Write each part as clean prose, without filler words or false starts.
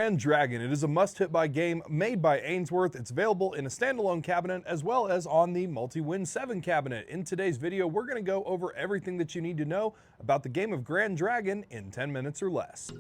Grand Dragon. It is a must-hit buy game made by Ainsworth. It's available in a standalone cabinet as well as on the multi-win 7 cabinet. In today's video, we're going to go over everything that you need to know about the game of Grand Dragon in 10 minutes or less.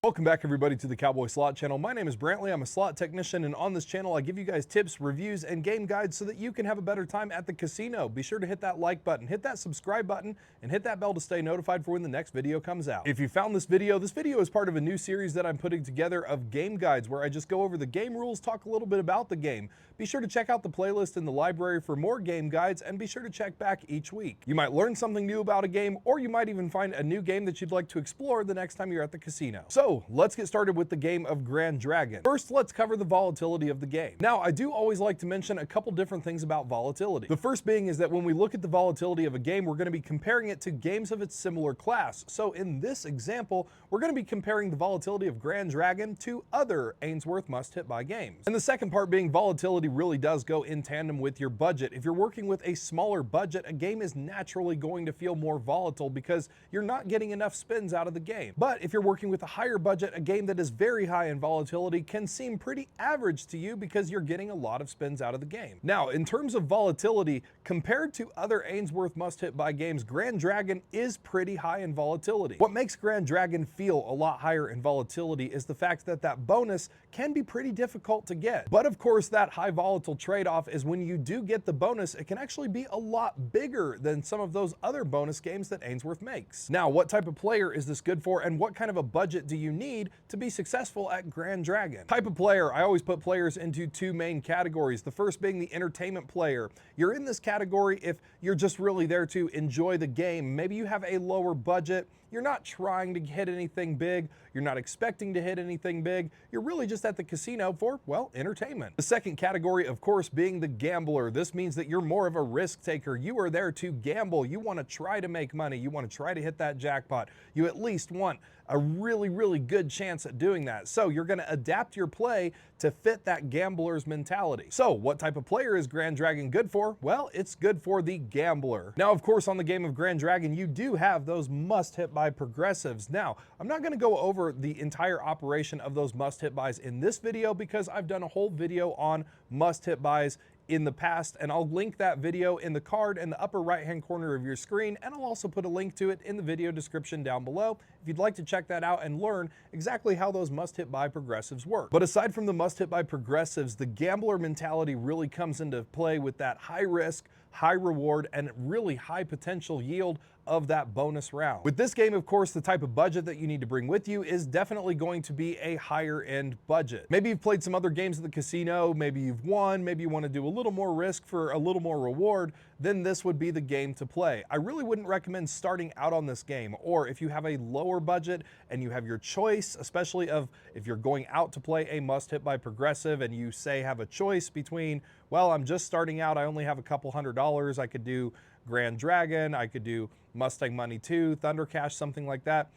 Welcome back, everybody, to the Cowboy Slot Channel. My name is Brantley. I'm a slot technician, and on this channel, I give you guys tips, reviews, and game guides so that you can have a better time at the casino. Be sure to hit that like button, hit that subscribe button, and hit that bell to stay notified for when the next video comes out. If you found this video is part of a new series that I'm putting together of game guides where I just go over the game rules, talk a little bit about the game. Be sure to check out the playlist in the library for more game guides, and be sure to check back each week. You might learn something new about a game, or you might even find a new game that you'd like to explore the next time you're at the casino. So let's get started with the game of Grand Dragon. First, let's cover the volatility of the game. Now, I do always like to mention a couple different things about volatility. The first being is that when we look at the volatility of a game, we're going to be comparing it to games of its similar class. So in this example, we're going to be comparing the volatility of Grand Dragon to other Ainsworth must-hit-buy games. And the second part being volatility really does go in tandem with your budget. If you're working with a smaller budget, a game is naturally going to feel more volatile because you're not getting enough spins out of the game. But if you're working with a higher budget, a game that is very high in volatility can seem pretty average to you because you're getting a lot of spins out of the game. Now, in terms of volatility, compared to other Ainsworth must-hit-buy games, Grand Dragon is pretty high in volatility. What makes Grand Dragon feel a lot higher in volatility is the fact that that bonus can be pretty difficult to get. But of course, that high volatile trade-off is when you do get the bonus, it can actually be a lot bigger than some of those other bonus games that Ainsworth makes. Now, what type of player is this good for, and what kind of a budget do you need to be successful at Grand Dragon? Type of player, I always put players into two main categories. The first being the entertainment player. You're in this category if you're just really there to enjoy the game. Maybe you have a lower budget. You're not trying to hit anything big. You're not expecting to hit anything big. You're really just at the casino for, well, entertainment. The second category, of course, being the gambler. This means that you're more of a risk taker. You are there to gamble. You want to try to make money. You want to try to hit that jackpot. You at least want a really, really good chance at doing that. So you're going to adapt your play to fit that gambler's mentality. So what type of player is Grand Dragon good for? Well, it's good for the gambler. Now, of course, on the game of Grand Dragon, you do have those must-hit-buy progressives. Now, I'm not going to go over the entire operation of those must-hit-buys in this video because I've done a whole video on must-hit-buys in the past, and I'll link that video in the card in the upper right hand corner of your screen, and I'll also put a link to it in the video description down below if you'd like to check that out and learn exactly how those must-hit-buy progressives work. But aside from the must-hit-buy progressives, the gambler mentality really comes into play with that high risk, high reward, and really high potential yield of that bonus round. With this game, of course, the type of budget that you need to bring with you is definitely going to be a higher end budget. Maybe you've played some other games at the casino, maybe you've won, maybe you want to do a little more risk for a little more reward, then this would be the game to play. I really wouldn't recommend starting out on this game, or if you have a lower budget and you have your choice, especially of if you're going out to play a must-hit-buy progressive and you say have a choice between, well, I'm just starting out, I only have a couple $100, I could do Grand Dragon, I could do Mustang Money 2, Thunder Cash, something like that.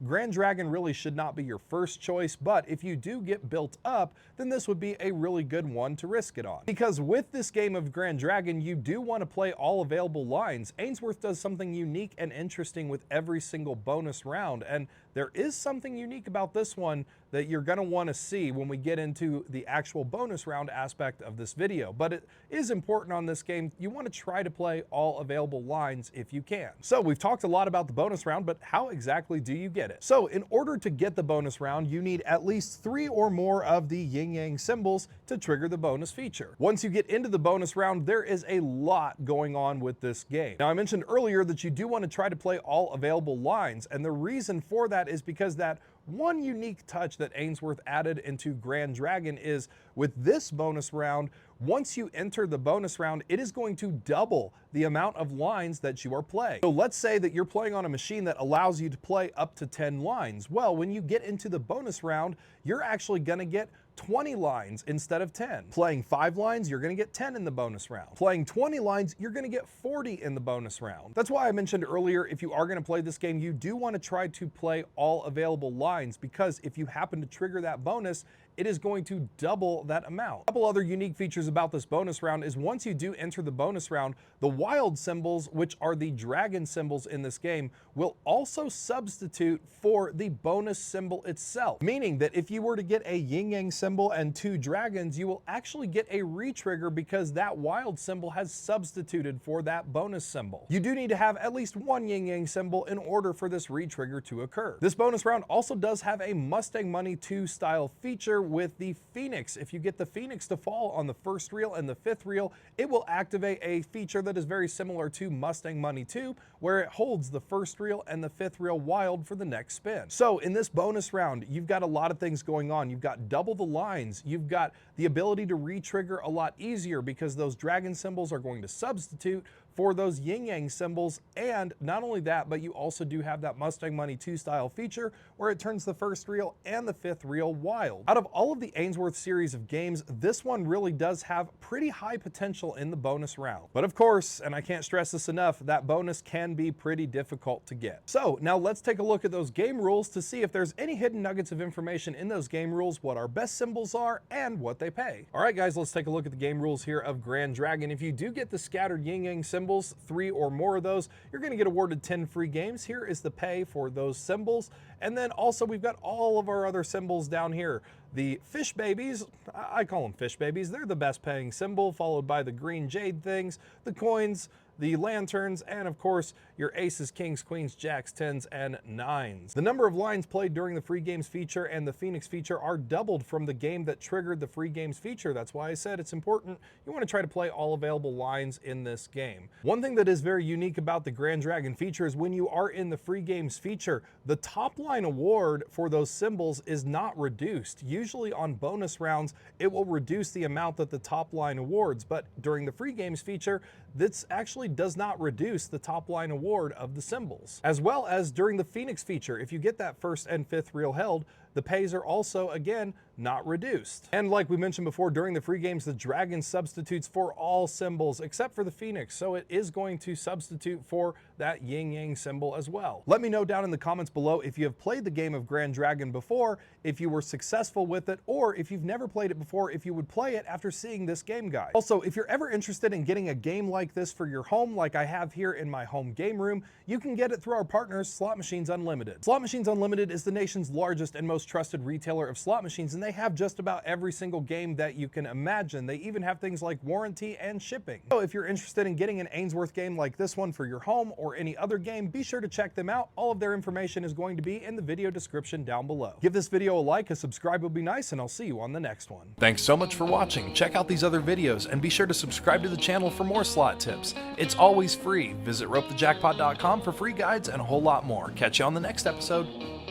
Grand Dragon really should not be your first choice, but if you do get built up, then this would be a really good one to risk it on. Because with this game of Grand Dragon, you do want to play all available lines. Ainsworth does something unique and interesting with every single bonus round, and there is something unique about this one that you're going to want to see when we get into the actual bonus round aspect of this video. But it is important on this game, you want to try to play all available lines if you can. So we've talked a lot about the bonus round, but how exactly do you get it? So in order to get the bonus round, you need at least 3 or more of the yin-yang symbols to trigger the bonus feature. Once you get into the bonus round, there is a lot going on with this game. Now, I mentioned earlier that you do want to try to play all available lines, and the reason for that is because that one unique touch that Ainsworth added into Grand Dragon is with this bonus round, once you enter the bonus round, it is going to double the amount of lines that you are playing. So let's say that you're playing on a machine that allows you to play up to 10 lines. Well, when you get into the bonus round, you're actually going to get 20 lines instead of 10. Playing 5 lines, you're going to get 10 in the bonus round. Playing 20 lines, you're going to get 40 in the bonus round. That's why I mentioned earlier, if you are going to play this game, you do want to try to play all available lines, because if you happen to trigger that bonus, it is going to double that amount. A couple other unique features about this bonus round is once you do enter the bonus round, the wild symbols, which are the dragon symbols in this game, will also substitute for the bonus symbol itself. Meaning that if you were to get a yin yang symbol and 2 dragons, you will actually get a re-trigger because that wild symbol has substituted for that bonus symbol. You do need to have at least 1 yin yang symbol in order for this re-trigger to occur. This bonus round also does have a Mustang Money 2 style feature with the Phoenix. If you get the Phoenix to fall on the first reel and the 5th reel, it will activate a feature that is very similar to Mustang Money 2, where it holds the first reel and the 5th reel wild for the next spin. So in this bonus round, you've got a lot of things going on. You've got double the lines. You've got the ability to re-trigger a lot easier because those dragon symbols are going to substitute for those yin yang symbols. And not only that, but you also do have that Mustang Money 2 style feature where it turns the first reel and the 5th reel wild. Out of all of the Ainsworth series of games, this one really does have pretty high potential in the bonus round. But of course, and I can't stress this enough, that bonus can be pretty difficult to get. So now let's take a look at those game rules to see if there's any hidden nuggets of information in those game rules, what our best symbols are, and what they pay. All right, guys, let's take a look at the game rules here of Grand Dragon. If you do get the scattered yin yang symbols, 3 or more of those, you're going to get awarded 10 free games. Here is the pay for those symbols. And then also we've got all of our other symbols down here. The fish babies, I call them fish babies. They're the best paying symbol, followed by the green jade things, the coins, the lanterns, and of course your aces, kings, queens, jacks, 10s, and 9s. The number of lines played during the free games feature and the Phoenix feature are doubled from the game that triggered the free games feature. That's why I said it's important. You want to try to play all available lines in this game. One thing that is very unique about the Grand Dragon feature is when you are in the free games feature, the top line award for those symbols is not reduced. Usually on bonus rounds, it will reduce the amount that the top line awards, but during the free games feature, this actually does not reduce the top line award of the symbols. As well as during the Phoenix feature, if you get that 1st and 5th reel held, the pays are also, again, not reduced. And like we mentioned before, during the free games, the dragon substitutes for all symbols except for the Phoenix, so it is going to substitute for that yin yang symbol as well. Let me know down in the comments below if you have played the game of Grand Dragon before, if you were successful with it, or if you've never played it before, if you would play it after seeing this game guide. Also, if you're ever interested in getting a game like this for your home, like I have here in my home game room, you can get it through our partners, Slot Machines Unlimited. Slot Machines Unlimited is the nation's largest and most trusted retailer of slot machines, and they have just about every single game that you can imagine. They even have things like warranty and shipping. So if you're interested in getting an Ainsworth game like this one for your home or any other game, be sure to check them out. All of their information is going to be in the video description down below. Give this video a like, a subscribe would be nice, and I'll see you on the next one. Thanks so much for watching. Check out these other videos and be sure to subscribe to the channel for more slot tips. It's always free. Visit ropethejackpot.com for free guides and a whole lot more. Catch you on the next episode.